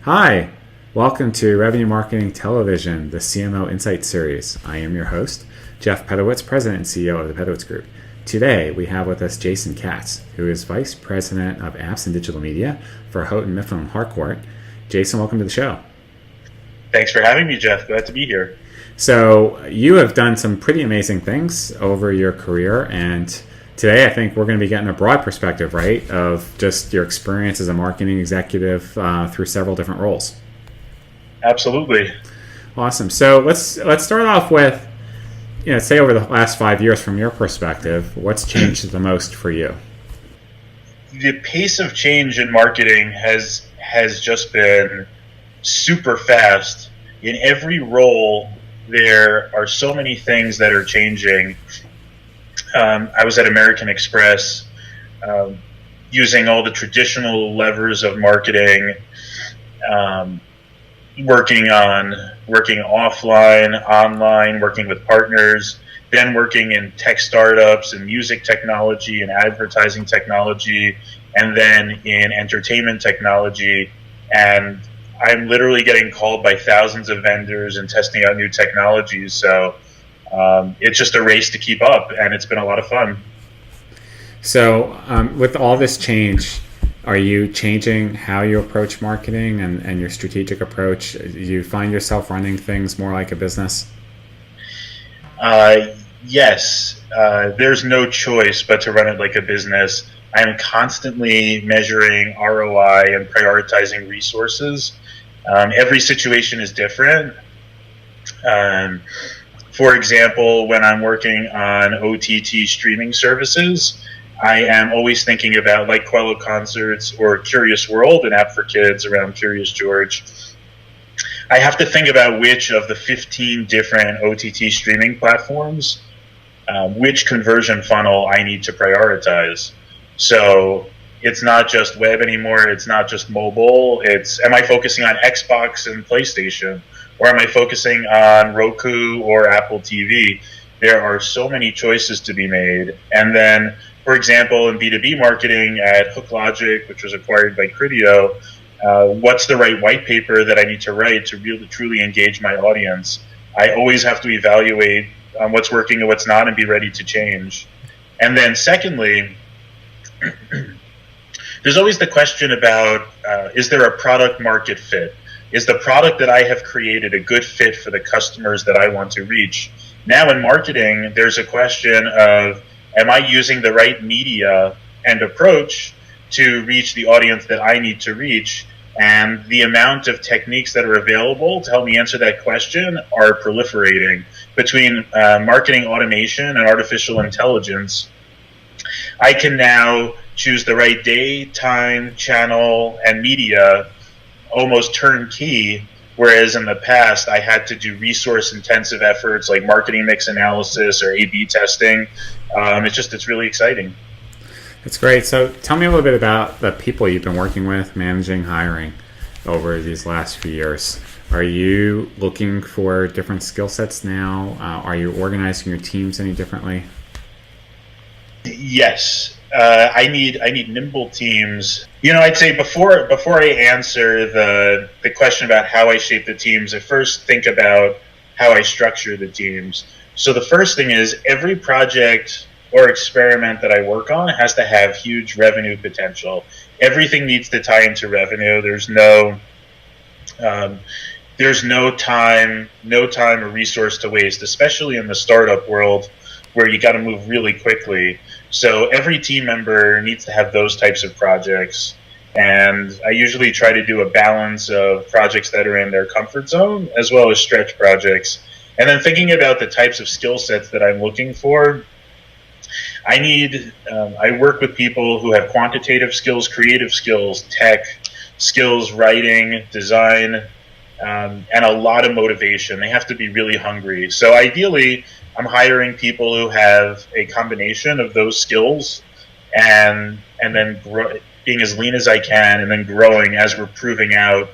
Hi, welcome to Revenue Marketing Television, the CMO Insight Series. I am your host, Jeff Pedowitz, President and CEO of the Pedowitz Group. Today, we have with us Jason Katz, who is Vice President of Apps and Digital Media for Houghton Mifflin Harcourt. Jason, welcome to the show. Thanks for having me, Jeff. Glad to be here. So, you have done some pretty amazing things over your career, and today I think we're going to be getting a broad perspective, right, of just your experience as a marketing executive through several different roles. Absolutely. Awesome. So let's start off with, say over the last 5 years from your perspective, what's changed the most for you? The pace of change in marketing has just been super fast. In every role, there are so many things that are changing. I was at American Express, using all the traditional levers of marketing, working offline, online, working with partners, then working in tech startups and music technology and advertising technology, and then in entertainment technology. And I'm literally getting called by thousands of vendors and testing out new technologies. So it's just a race to keep up, and it's been a lot of fun. So with all this change, are you changing how you approach marketing and your strategic approach? Do you find yourself running things more like a business? Yes. There's no choice but to run it like a business. I'm constantly measuring ROI and prioritizing resources. Every situation is different. For example, when I'm working on OTT streaming services, I am always thinking about like Quello Concerts or Curious World, an app for kids around Curious George. I have to think about which of the 15 different OTT streaming platforms, which conversion funnel I need to prioritize. So it's not just web anymore. It's not just mobile. Am I focusing on Xbox and PlayStation? Or am I focusing on Roku or Apple TV? There are so many choices to be made. And then, for example, in B2B marketing at HookLogic, which was acquired by Criteo, what's the right white paper that I need to write to really truly engage my audience? I always have to evaluate what's working and what's not and be ready to change. And then secondly, there's always the question about, is there a product market fit? Is the product that I have created a good fit for the customers that I want to reach? Now in marketing, there's a question of, am I using the right media and approach to reach the audience that I need to reach? And the amount of techniques that are available to help me answer that question are proliferating. Between marketing automation and artificial intelligence, I can now choose the right day, time, channel, and media almost turnkey, whereas in the past I had to do resource-intensive efforts like marketing mix analysis or A/B testing. It's really exciting. That's great. So tell me a little bit about the people you've been working with, managing, hiring over these last few years. Are you looking for different skill sets now? Are you organizing your teams any differently? Yes. I need nimble teams. I'd say before I answer the question about how I shape the teams, I first think about how I structure the teams. So the first thing is every project or experiment that I work on has to have huge revenue potential. Everything needs to tie into revenue. There's no time or resource to waste, especially in the startup world where you got to move really quickly. So every team member needs to have those types of projects. And I usually try to do a balance of projects that are in their comfort zone as well as stretch projects. And then thinking about the types of skill sets that I'm looking for, I work with people who have quantitative skills, creative skills, tech skills, writing, design, and a lot of motivation. They have to be really hungry. So ideally, I'm hiring people who have a combination of those skills and then being as lean as I can and then growing as we're proving out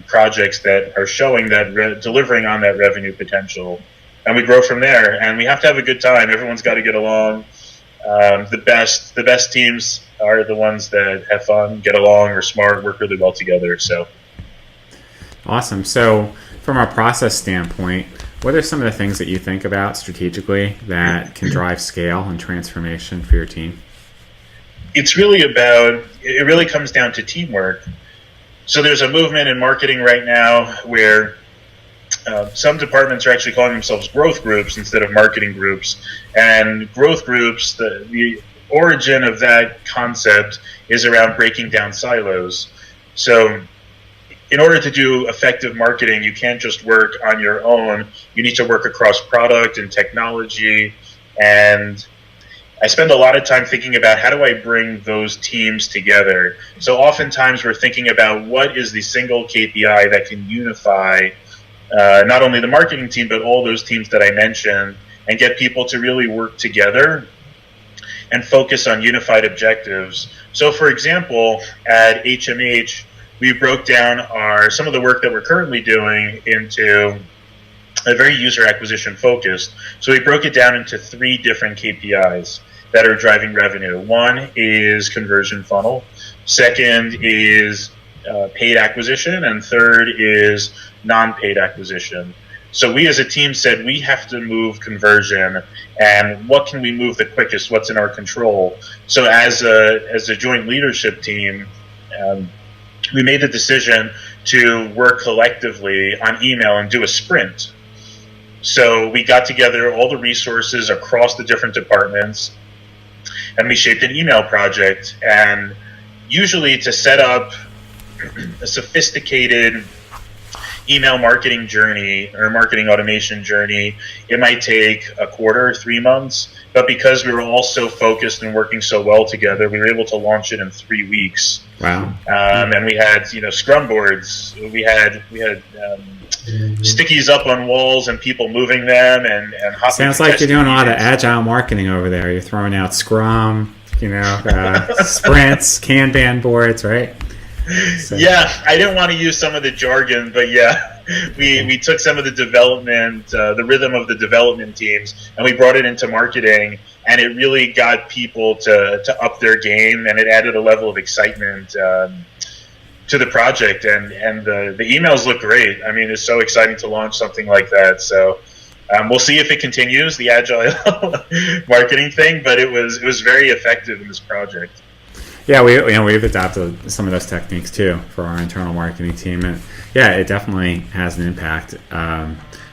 projects that are showing that delivering on that revenue potential. And we grow from there. And we have to have a good time. Everyone's got to get along. The best teams are the ones that have fun, get along, are smart, work really well together. So Awesome. So from a process standpoint, what are some of the things that you think about strategically that can drive scale and transformation for your team? It really comes down to teamwork. So there's a movement in marketing right now where some departments are actually calling themselves growth groups instead of marketing groups. And growth groups, the origin of that concept is around breaking down silos. So in order to do effective marketing, you can't just work on your own. You need to work across product and technology. And I spend a lot of time thinking about how do I bring those teams together. So oftentimes we're thinking about what is the single KPI that can unify not only the marketing team, but all those teams that I mentioned, and get people to really work together and focus on unified objectives. So for example, at HMH, we broke down some of the work that we're currently doing into a very user acquisition focused. So we broke it down into 3 different KPIs that are driving revenue. One is conversion funnel. Second is paid acquisition. And third is non-paid acquisition. So we as a team said we have to move conversion, and what can we move the quickest? What's in our control? So as a joint leadership team, we made the decision to work collectively on email and do a sprint. So we got together all the resources across the different departments, and we shaped an email project. And usually to set up a sophisticated email marketing journey or marketing automation journey, it might take a quarter, 3 months. But because we were all so focused and working so well together, we were able to launch it in 3 weeks. Wow. And we had, scrum boards. We had stickies up on walls and people moving them and sounds like you're doing a lot of agile marketing over there. You're throwing out Scrum, sprints, Kanban boards, right? So. Yeah, I didn't want to use some of the jargon, but yeah, we took some of the development, the rhythm of the development teams, and we brought it into marketing, and it really got people to up their game, and it added a level of excitement to the project, and the emails look great. I mean, it's so exciting to launch something like that. So we'll see if it continues, the agile marketing thing, but it was very effective in this project. Yeah, we've adopted some of those techniques too for our internal marketing team, and yeah, it definitely has an impact.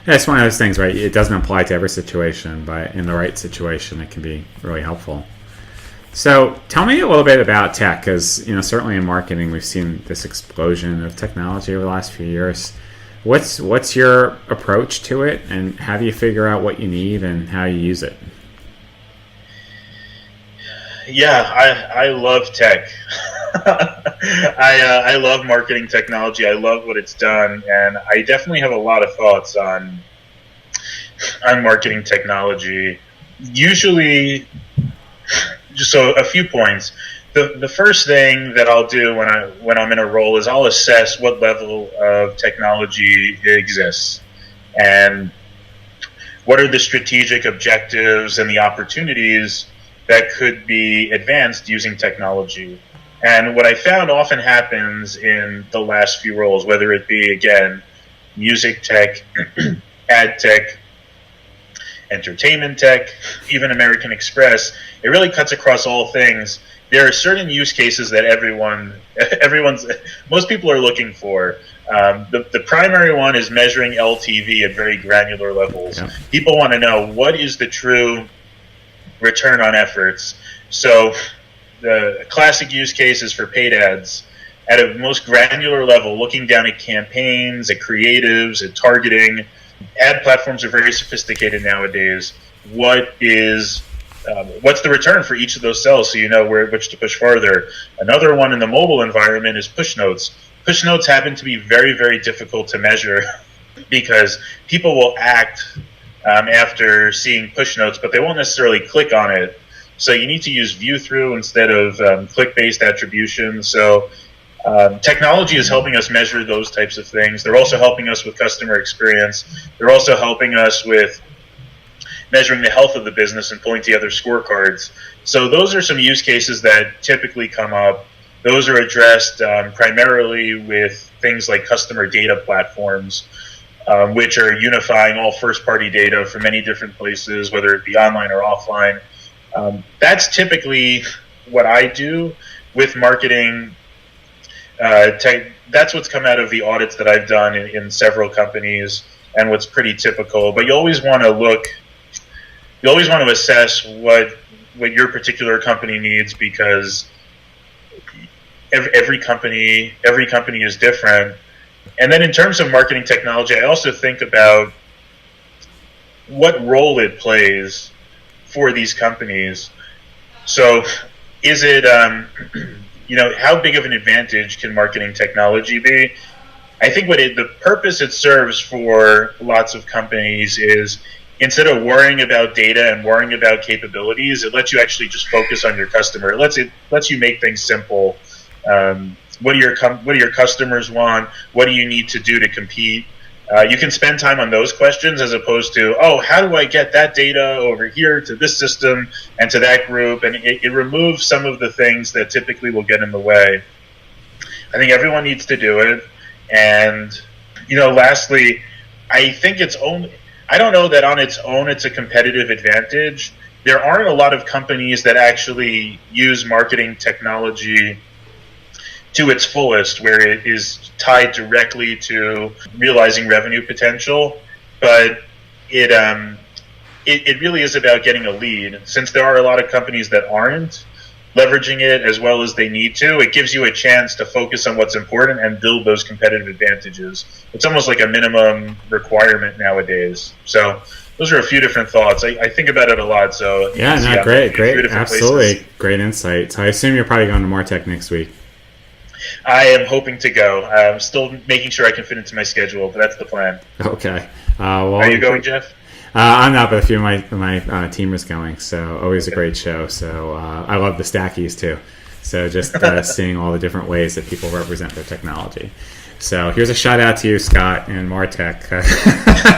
It's one of those things, right? It doesn't apply to every situation, but in the right situation, it can be really helpful. So, tell me a little bit about tech, because certainly in marketing, we've seen this explosion of technology over the last few years. What's your approach to it, and how do you figure out what you need and how you use it? Yeah, I love tech. I love marketing technology. I love what it's done, and I definitely have a lot of thoughts on marketing technology. Usually, so a few points. The first thing that I'll do when I'm in a role is I'll assess what level of technology exists and what are the strategic objectives and the opportunities that could be advanced using technology. And what I found often happens in the last few roles, whether it be, again, music tech, ad tech, entertainment tech, even American Express, it really cuts across all things. There are certain use cases that most people are looking for. The primary one is measuring LTV at very granular levels. Yeah. People want to know what is the true return on efforts. So the classic use case is for paid ads at a most granular level, looking down at campaigns, at creatives, at targeting. Ad platforms are very sophisticated nowadays. What's the return for each of those cells, so you know which to push farther? Another one in the mobile environment is push notes. Push notes happen to be very, very difficult to measure because people will act after seeing push notes, but they won't necessarily click on it. So you need to use view through instead of click-based attribution. So technology is helping us measure those types of things. They're also helping us with customer experience. They're also helping us with measuring the health of the business and pulling together scorecards. So those are some use cases that typically come up. Those are addressed primarily with things like customer data platforms, which are unifying all first-party data from many different places, whether it be online or offline. That's typically what I do with marketing. That's what's come out of the audits that I've done in several companies, and what's pretty typical. But you always want to assess what your particular company needs, because every company is different. And then in terms of marketing technology, I also think about what role it plays for these companies. So is it, how big of an advantage can marketing technology be? I think the purpose it serves for lots of companies is, instead of worrying about data and worrying about capabilities, it lets you actually just focus on your customer. It lets you make things simple. What do your customers want? What do you need to do to compete? You can spend time on those questions, as opposed to, how do I get that data over here to this system and to that group? And it removes some of the things that typically will get in the way. I think everyone needs to do it. And, lastly, I think I don't know that on its own it's a competitive advantage. There aren't a lot of companies that actually use marketing technology to its fullest, where it is tied directly to realizing revenue potential. But it really is about getting a lead. Since there are a lot of companies that aren't leveraging it as well as they need to, it gives you a chance to focus on what's important and build those competitive advantages. It's almost like a minimum requirement nowadays. So those are a few different thoughts. I think about it a lot. So great, absolutely, great insight. So I assume you're probably going to Martech next week. I am hoping to go. I'm still making sure I can fit into my schedule, but that's the plan. Okay. Are you going, Jeff? I'm not, but a few of my team is going, so always a great show. So I love the stackies too. So just seeing all the different ways that people represent their technology. So here's a shout out to you, Scott, and Martech.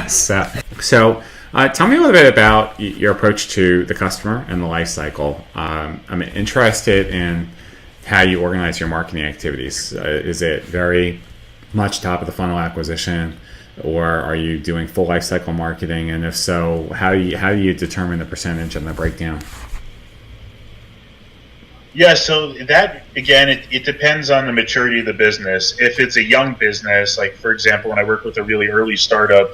So tell me a little bit about your approach to the customer and the life cycle. I'm interested in how you organize your marketing activities. Is it very much top of the funnel acquisition, or are you doing full life cycle marketing? And if so, how do you determine the percentage and the breakdown? Yeah, so that, again, it depends on the maturity of the business. If it's a young business, like, for example, when I work with a really early startup,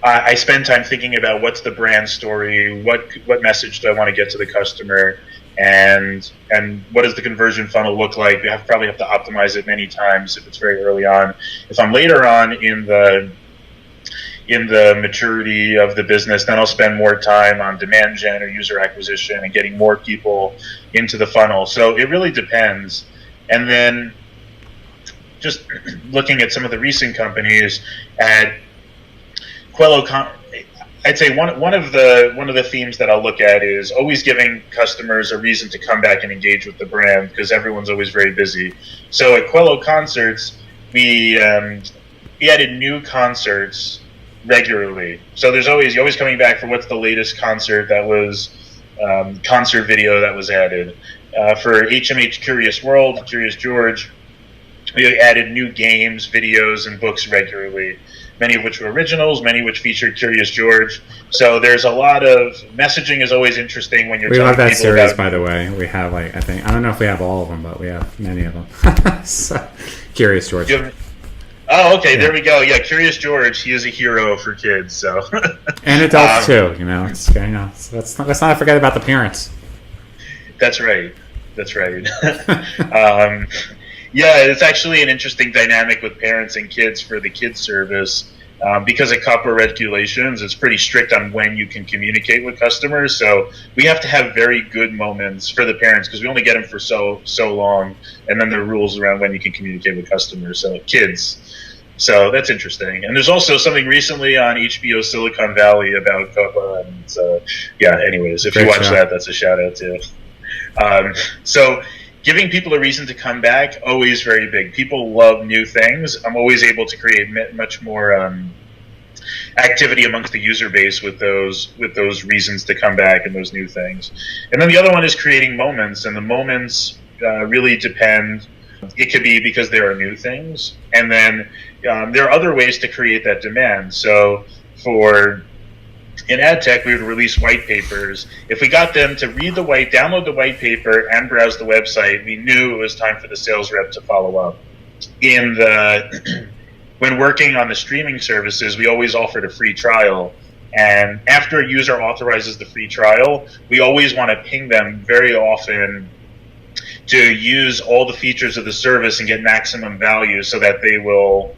I spend time thinking about what's the brand story, what message do I want to get to the customer, and what does the conversion funnel look like. We probably have to optimize it many times if it's very early on. If I'm later on in the maturity of the business, then I'll spend more time on demand gen or user acquisition and getting more people into the funnel. So it really depends. And then just looking at some of the recent companies at Quello, I'd say one of the themes that I'll look at is always giving customers a reason to come back and engage with the brand, because everyone's always very busy. So at Quello Concerts, we added new concerts regularly. So you're always coming back for what's the latest concert that was concert video that was added. For HMH Curious World, Curious George, we added new games, videos, and books regularly, many of which were originals, many of which featured Curious George. So there's a lot of messaging is always interesting when you're we telling love that people series, about, by the way. We have I don't know if we have all of them, but we have many of them. So, Curious George. Oh, okay, there we go. Yeah, Curious George, he is a hero for kids. So and adults too, So let's not forget about the parents. That's right. Yeah, it's actually an interesting dynamic with parents and kids for the kids service. Because of copyright regulations, it's pretty strict on when you can communicate with customers. So we have to have very good moments for the parents, because we only get them for so long, and then there are rules around when you can communicate with customers. So kids. So that's interesting. And there's also something recently on HBO Silicon Valley about COPPA. And so, yeah, anyways, if you watch that, that's a shout out too. So giving people a reason to come back, always very big. People love new things. I'm always able to create much more activity amongst the user base with those reasons to come back and those new things. And then the other one is creating moments, and the moments really depend It could be because there are new things. And then there are other ways to create that demand. So in ad tech, we would release white papers. If we got them to download the white paper and browse the website, we knew it was time for the sales rep to follow up. When working on the streaming services, we always offered a free trial. And after a user authorizes the free trial, we always want to ping them very often to use all the features of the service and get maximum value, so that they will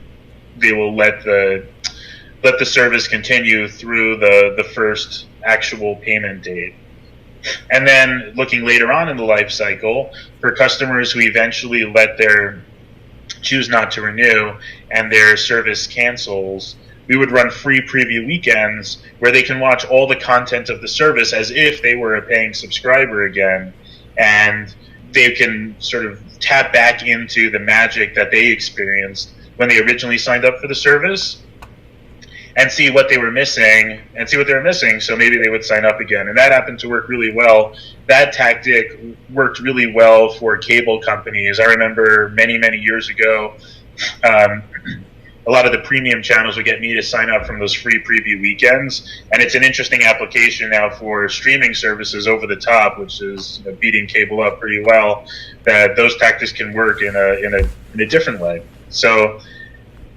let the service continue through the first actual payment date. And then looking later on in the life cycle, for customers who eventually choose not to renew and their service cancels, we would run free preview weekends where they can watch all the content of the service as if they were a paying subscriber again, and they can sort of tap back into the magic that they experienced when they originally signed up for the service, and see what they were missing, so maybe they would sign up again. And that happened to work really well. That tactic worked really well for cable companies. I remember many, many years ago, a lot of the premium channels would get me to sign up from those free preview weekends. And it's an interesting application now for streaming services over the top, which is beating cable up pretty well, that those tactics can work in a different way. So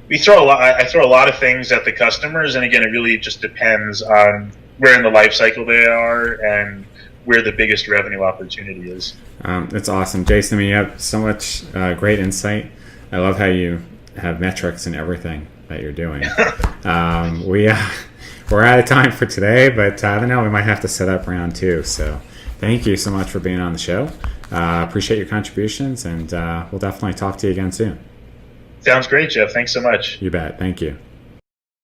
I throw a lot of things at the customers, and again, it really just depends on where in the life cycle they are and where the biggest revenue opportunity is. It's awesome, Jason. I mean, you have so much great insight. I love how you have metrics in everything that you're doing. We're out of time for today, but I don't know, we might have to set up round 2. So thank you so much for being on the show. Appreciate your contributions, and we'll definitely talk to you again soon. Sounds great, Jeff. Thanks so much. You bet. Thank you.